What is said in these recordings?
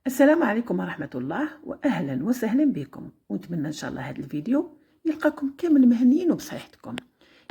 السلام عليكم ورحمة الله وأهلا وسهلا بكم، ونتمنى إن شاء الله هذا الفيديو يلقاكم كامل مهنيين وبصحتكم.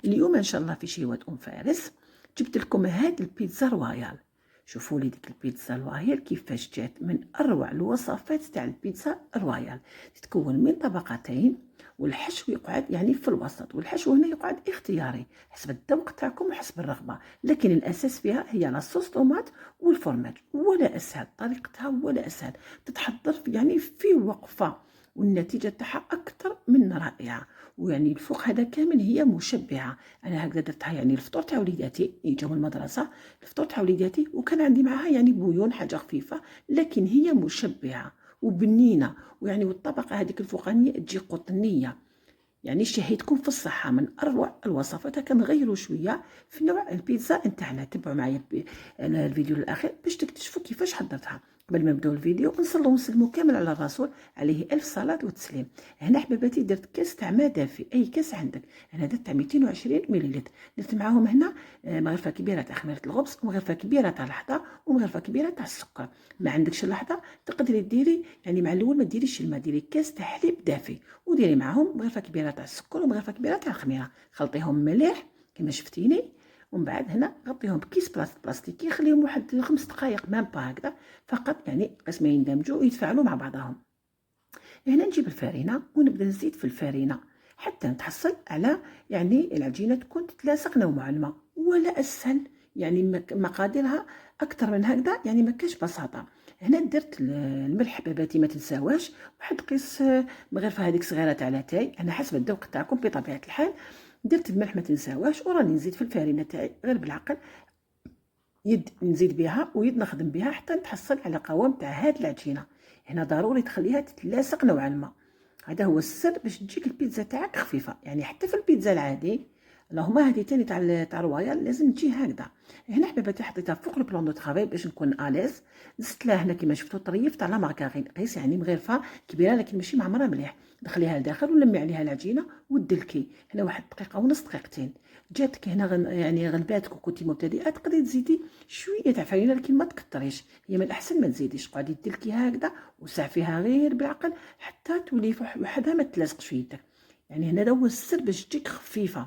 اليوم إن شاء الله في شيوة فارس جبت لكم هاد البيتزا رويال. شوفوا لي ديك البيتزا رويال كيفاش جات، من أروع الوصفات تاع البيتزا رويال. تتكون من طبقتين والحشو يقعد يعني في الوسط، والحشو هنا يقعد اختياري حسب الذوق تاعكم وحسب الرغبة، لكن الأساس فيها هي لاصوص طوماط والفرماج. ولا أسهل طريقتها ولا أسهل، تتحضر يعني في وقفة، والنتيجة تاعها أكثر من رائعة. ويعني الفوق هذا كامل هي مشبعة. أنا هكذا درتها يعني الفطور تاع وليداتي يجوا من المدرسة، الفطور تاع وليداتي، وكان عندي معها يعني بويون حاجة خفيفة، لكن هي مشبعة وبنينة. ويعني والطبقة هذيك الفوقانية تجي قطنية. يعني شهيتكم في الصحة، من أروع الوصفات. كنغيروا شوية في نوع البيتزا نتاعنا. تبعوا معايا الفيديو الأخير باش تكتشفوا كيفاش حضرتها. قبل ما نبداو الفيديو نصلوا ونسلموا كامل على الرسول عليه ألف صلاة وتسليم. هنا حباباتي درت كاس تاع ماء دافي، أي كاس عندك. أنا درت تاع 220 مليلتر. درت معاهم هنا مغرفة كبيرة تاع خميرة الخبز، ومغرفة كبيرة تاع الحضة، ومغرفة كبيرة تاع السكر. ما عندكش الحضة تقدري ديري يعني مع الأول ما ديريش الماء، ديري كاس تاع حليب دافي، وديري معاهم مغرفة كبيرة تاع السكر ومغرفة كبيرة تاع الخميرة. خلطيهم مليح كما شفتيني، ومن بعد هنا غطيهم بكيس بلاستيكي، خليهم واحد 5 دقائق مام با هكذا فقط، يعني قسم ما يندمجوا ويتفاعلوا مع بعضهم. هنا نجيب الفارينة ونبدا نزيد في الفارينة حتى نتحصل على يعني العجينة تكون تتلاصق نوعا ما. ولا أسهل، يعني مقاديرها أكثر من هكذا، يعني ما كاش بساطة. هنا درت الملح حباباتي ما تنساوهاش، واحد قيس مغرفة هذيك صغيرة تاع لاتاي، أنا حسب الذوق تاعكم بطبيعة الحال. درت الملح ما تنساوهاش، وراني نزيد في الفارينة تاعي غير بالعقل، يد نزيد بها ويد نخدم بها حتى نتحصل على قوام تاع هاد العجينه. هنا ضروري تخليها تتلاصق نوعا ما، هذا هو السر باش تجيك البيتزا تاعك خفيفه. يعني حتى في البيتزا العادي، اللهم هذه تاني تاع الرويال لازم تجي هكذا. هنا حبيباتي حطيتها فوق البلون دو طرافاي باش نكون اليز. زدت لها هنا كما شفتوا طريف تاع لا مارغرين قيس، يعني مغرفه كبيره لكن ماشي معمره مليح. دخليها لداخل ولمي عليها العجينه ودلكي هنا واحد دقيقه ونص دقيقتين. جاتك هنا يعني غلباتك وكنتي مبتدئه تقدري تزيدي شويه تاع فرينه، لكن ما تكتريش، هي من الاحسن ما تزيديش. قعدي دلكي هكذا وسعفيها غير بالعقل حتى تولي وحدها ما تلازقش في يدك. يعني هنا هو السر باش تجيك خفيفه.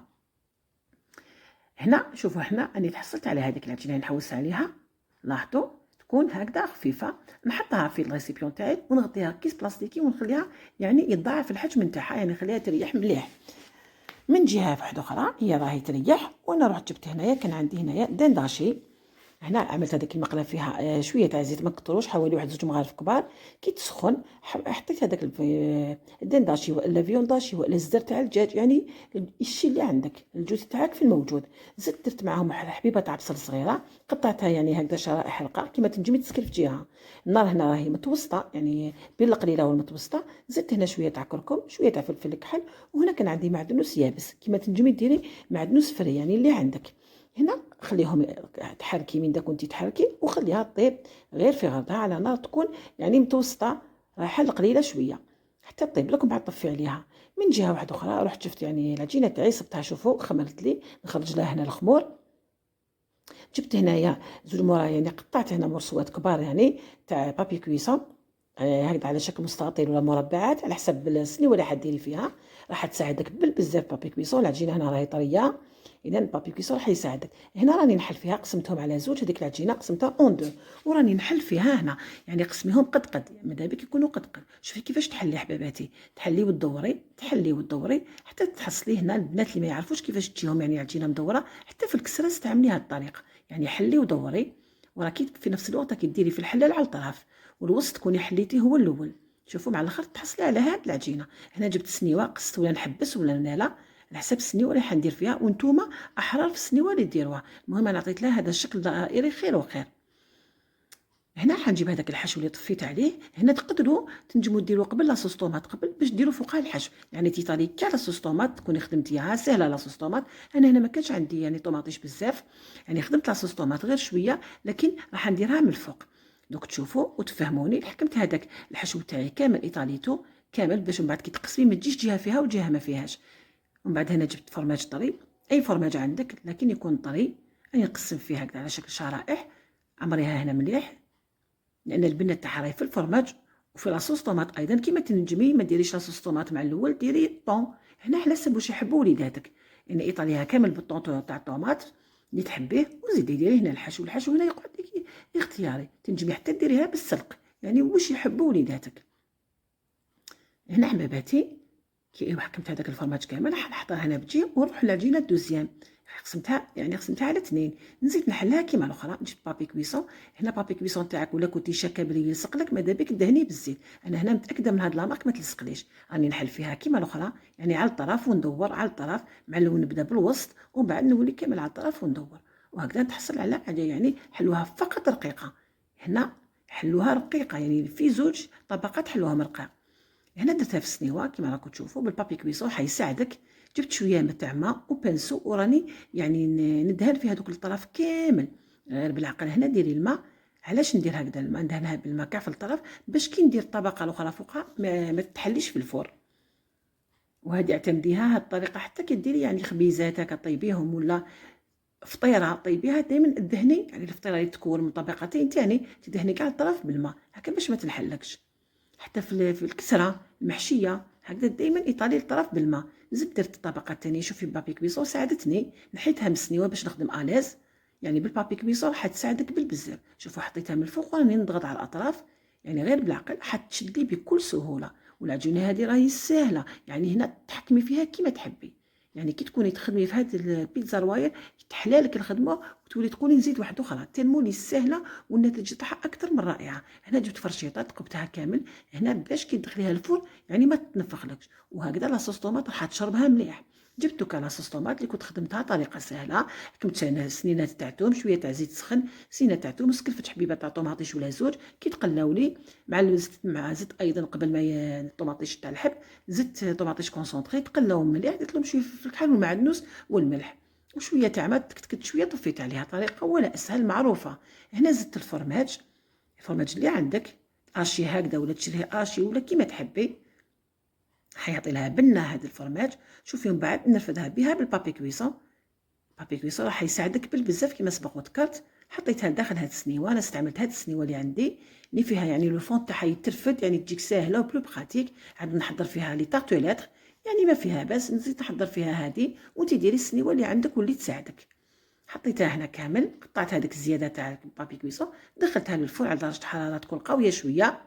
هنا شوفوا هنا راني تحصلت على هذيك العجينه نحوس عليها، لاحظوا تكون هكذا خفيفه. نحطها في الريسيبيون تاعي ونغطيها كيس بلاستيكي ونخليها يعني يتضاعف الحجم نتاعها، يعني نخليها تريح مليح. من جهه واحده اخرى هي راهي تريح، وانا رحت جبت هنايا كان عندي هنايا دنداشي. هنا عملت هذيك المقله فيها شويه تاع زيت، ما كثروش، حوالي واحد 2 مغارف كبار. كي تسخن حطيت هذاك الدنداشي ولا فيونداشي ولا الزر تاع الدجاج، يعني الشيء اللي عندك الجوز تاعك في الموجود. زدت درت معاهم واحد حبيبه تاع بصل صغيره، قطعتها يعني هكذا شرائح رقاق كيما تنجمي تسكر في جهه. النار هنا راهي متوسطه، يعني بين القليله والمتوسطه. زدت هنا شويه تاع كركم، شويه تاع فلفل كحل، وهنا كان عندي معدنوس يابس كيما تنجمي ديري معدنوس فري يعني اللي عندك. هنا خليهم تحركي من دا كنتي تحركي، وخليها طيب غير في غرضها على نار تكون يعني متوسطه، حل قليله شويه حتى طيب لكم. بعد طفي عليها. من جهه واحده اخرى رحت شفت يعني العجينه تاعي صبتها، شوفوا خمرت لي. نخرج لها هنا الخمور. جبت هنايا زوج مورا، يعني قطعت هنا مرصوات كبار يعني تاع بابي كويسون، هكذا على شكل مستطيل ولا مربعات على حسب السنيوه اللي حديري فيها. راح تساعدك بزاف بابي كويسون. العجينه هنا راهي طريه، اذا بابي كويسون راح يساعدك. هنا راني نحل فيها، قسمتهم على زوج، هذيك العجينه قسمتها اون دو، وراني نحل فيها هنا. يعني قسميهم قد قد، ماذا بك يكونوا قد قد. شوفي كيفاش تحلي حباباتي، تحلي وتدوري تحلي وتدوري حتى تحصلي. هنا البنات اللي ما يعرفوش كيفاش تجيهم يعني العجينه مدوره، حتى في الكسره استعملي هذه الطريقه. يعني حلي ودوري، وراكي في نفس الوقت كديري في الحلال على الطرف، والوسط تكوني حليتيه هو الاول. شوفوا مع الاخر تحصلي على هاد العجينه. هنا جبت سنيوه قصت ولا نحبس ولا نالا على حسب السنيوه اللي حندير فيها، وانتوما احرار في السنيوه اللي ديروها. المهم انا عطيت لها هذا الشكل دائري خير وخير. هنا حنجيب هذاك الحشو اللي طفيت عليه. هنا تقدروا تنجموا ديروا قبل لاصوص طوماط قبل باش ديروا فوقها الحشو، يعني تيطالي كاع لاصوص طوماط تكوني خدمتيها سهله. لاصوص طوماط انا هنا ما كانش عندي يعني طوماطيش بزاف، يعني خدمت لاصوص طوماط غير شويه، لكن راح نديرها من الفوق. دوك تشوفوا وتفهموني. حكمت هذاك الحشو تاعي كامل ايطاليتو كامل، باش من بعد كي تقسمي ما تجيش جهه فيها وجهه ما فيهاش. ومن بعد هنا جبت فرماج طري، اي فرماج عندك لكن يكون طري، راني نقسم فيه هكذا على شكل شرائح. عمريها هنا مليح لان البنه تاعها راهي في الفرماج وفي لاصوص طوماط ايضا. كيما تنجمي ما ديريش لاصوص طوماط مع الاول، ديري طون. هنا على حسب واش يحبوا وليداتك، يعني ايطاليها كامل بالطون تاع الطوماط اللي تحبيه، وزيدي ديري هنا الحشو. الحشو هنا يقعد لك اختياري، تنجمي حتى ديريها بالسلق، يعني واش يحبوا وليداتك. هنا حباباتي كي حكمت هذاك الفرماج كامل راح نحطها هنا بجي ونروح للعجينه دوزيام. قسمتها على 2. نزيد نحلها كيما الاخرى. جبت بابي كويسون. هنا بابي كويسون تاعك ولا كنتي شاكه بلي يلصق لك، ماذا بك دهنيه بالزيت. انا هنا متاكده من هاد لامارك ما تلصقليش. راني نحل فيها كيما الاخرى، يعني على الطرف وندور على الطرف، مع الاول نبدا بالوسط ومن بعد نولي كامل على الطرف وندور، وهكذا تحصل على حاجه يعني حلوها فقط رقيقه. هنا حلوها رقيقه، يعني في 2 طبقات حلوها مرقه. هنا درتها في السنيوه كيما راكم تشوفوا بالبابي كويسون حيساعدك. جبت شويه تاع ماء وبنسو وراني يعني ندهن في هذوك الطرف كامل غير بالعقل. هنا ديري الماء. علاش ندير هكذا الماء؟ ندهنها بالماء كاع في الطرف باش كي ندير الطبقه الاخرى فوقها ما تحليش في الفور. وهذه اعتمديها هاد الطريقه حتى كي ديري يعني خبيزاتك طيبيهم ولا فطيره طيبيها دائما الدهني، يعني الفطيره اللي تكون من طبقتين ثاني تدهني كاع الطرف بالماء هكا باش ما تنحلكش. حتى في الكسره المحشيه هكذا دائما ايطالي الطرف بالماء. زدت درت الطبقه الثانيه. شوفي بابي كويسون ساعدتني، نحيتها من السنيوه باش نخدم اليز، يعني بالبابي كويسون راح تساعدك بالبزاف. شوفوا حطيتها من الفوق وراني نضغط على الاطراف، يعني غير بالعقل حتشدي بكل سهوله. والعجينه هذه راهي سهله، يعني هنا تحكمي فيها كيما تحبي. يعني كي تكوني تخدمي في هذه البيتزا رواير تحلالك الخدمه وتولي تقولي نزيد واحده اخرى تنمولي سهله والنتيجه تاعها اكثر من رائعه. هنا جبت فرشيطه تقبتها كامل هنا باش كي تدخليها الفرن يعني ما تنفخلكش، وهكذا لاصوص طوماط راح تشربها مليح. جبت دوكا لاصوص طوماط اللي كنت خدمتها طريقه سهله. حكمت انا سنينات تاع توم، شويه تاع زيت سخن، سنينه تاع توم، سكلفت حبيبه تاع طوماطيش ولا 2 كي تقلاولي مع زدت ايضا قبل ما الطوماطيش تاع الحب زدت طوماطيش كونسونطري تقلاو مليح. درت لهم شويه فلفل كحل والمعدنوس والملح وشويه تاع ما تكتكت شويه طفيت عليها. طريقه ولا اسهل معروفه. هنا زدت الفرماج اللي عندك اشي هكذا ولا تشريه اشي ولا كيما تحبي، حيعطي لها بنه هذا الفرماج. شوفي من بعد نرفدها بها بالبابي كويسون. بابي كويسون راح يساعدك بالبزاف كيما سبق وذكرت. حطيتها داخل هاد السنيوه. انا استعملت هاد السنيوه اللي عندي اللي فيها يعني لو فون تاعها يترفد، يعني تجيك ساهله وبلو براتيك. عاد نحضر فيها لي تارتوليت يعني ما فيها باس. نزيد نحضر فيها هذه وانت ديري السنيوه اللي عندك واللي تساعدك. حطيتها هنا كامل، قطعت هذيك الزياده تاع البابي كويسون دخلتها للفرن على درجه حراره تكون قويه شويه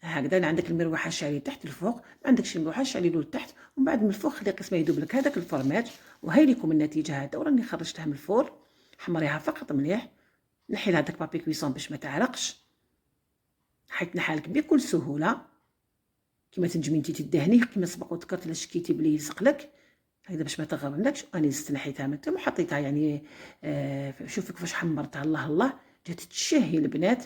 هكذا. عندك المروحه شعلي تحت الفوق، ما عندكش المروحه شعلي له لتحت، ومن بعد من الفوق خلي قسمه يذوب لك هذاك الفرماج. وهاي لكم النتيجه هذا. وراني خرجتها من الفور. حمريها فقط مليح. نحي هذاك بابي كويسون باش ما تعرقش، حيت نحالك بكل سهوله كيما تنجمي انت تدهني كيما سبق وذكرت. الا شكيتي بلي يلصق لك هكذا باش ما تغرملكش. انا زدت نحيتها من تم وحطيتها يعني شوفي كيفاش حمرتها. الله الله جات تشهي البنات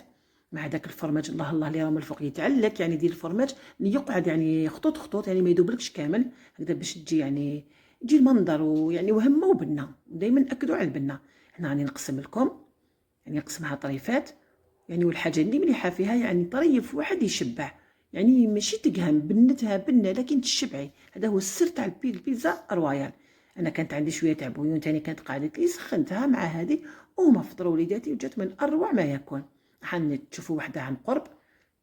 مع داك الفرماج. الله الله اللي راه من الفوق يتعلق، يعني دير الفرماج اللي يقعد يعني خطوط خطوط، يعني ما يذوبلكش كامل هكذا باش تجي يعني يجي المنظر ويعني وهمه وبنه. دائما اكدوا على البنه. هنا راني نقسم لكم، يعني نقسمها طريفات، يعني والحاجه اللي مليحه فيها يعني طريف واحد يشبع، يعني ماشي تقهم بنتها بنه لكن تشبعي. هذا هو السر تاع البيتزا رويال. انا كانت عندي شويه تاع بويون تاني كانت قعدت لي سخنتها مع هذه وما فطروا وليداتي وجات من اروع ما يكون. تشوفوا وحده عن قرب.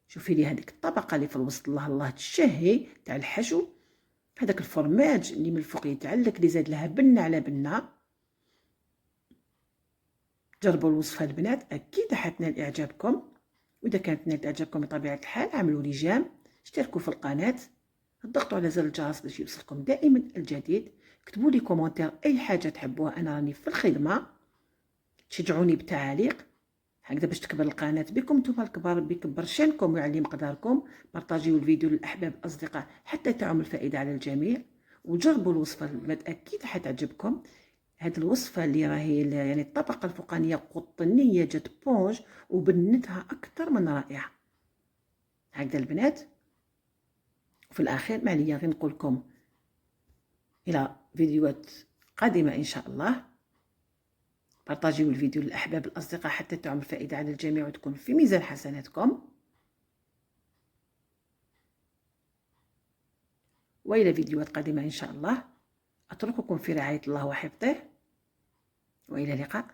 شوفي لي هذيك الطبقه اللي في الوسط. الله الله تشهي تاع الحشو. هذاك الفرماج اللي من الفوق يتعلق اللي زاد لها بنه على بنه. جربوا الوصفه البنات اكيد حتنال اعجابكم. واذا كانت نالت اعجابكم بطبيعه الحال اعملوا لي جيم، اشتركوا في القناه، ضغطوا على زر الجرس باش يوصلكم دائما الجديد. كتبوا لي كومونتير اي حاجه تحبوها، انا راني في الخدمه. تشجعوني بتعاليق هكذا باش تكبر القناه بكم نتوما الكبار، بيكبر شانكم ويعلي مقداركم. بارطاجيو الفيديو للاحباب الاصدقاء حتى تعم الفائده على الجميع. وجربوا الوصفه البنات اكيد حتعجبكم. هاد الوصفه اللي راهي يعني الطبقه الفوقانيه قطنيه جات بونج وبنتها اكثر من رائعه هكذا البنات. وفي الاخير ما عليا غير نقول لكم الى فيديوهات قادمه ان شاء الله. بارطاجيو الفيديو للاحباب الاصدقاء حتى تعم الفائده على الجميع وتكون في ميزان حسناتكم. والى فيديوهات قادمه ان شاء الله. اترككم في رعايه الله وحفظه، والى اللقاء.